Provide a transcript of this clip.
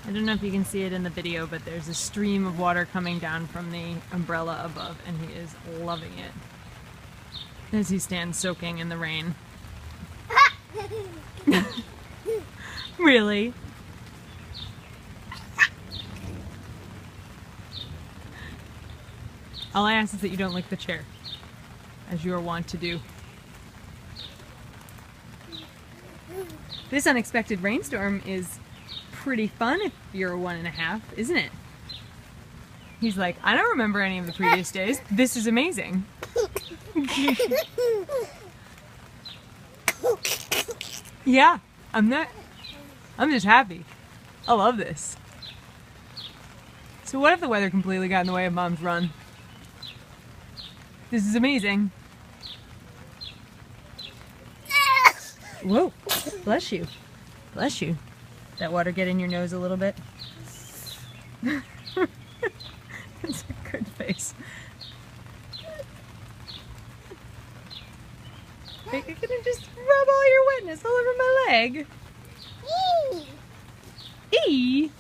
I don't know if you can see it in the video, but there's a stream of water coming down from the umbrella above, and he is loving it as he stands soaking in the rain. Really? All I ask is that you don't lick the chair, as you are wont to do. This unexpected rainstorm is pretty fun if you're 1.5, isn't it? He's like, I don't remember any of the previous days. This is amazing. Yeah, I'm just happy. I love this. So what if the weather completely got in the way of Mom's run? This is amazing. Whoa, bless you. Bless you. That water get in your nose a little bit? It's a good face. You're gonna just rub all your wetness all over my leg. Eee!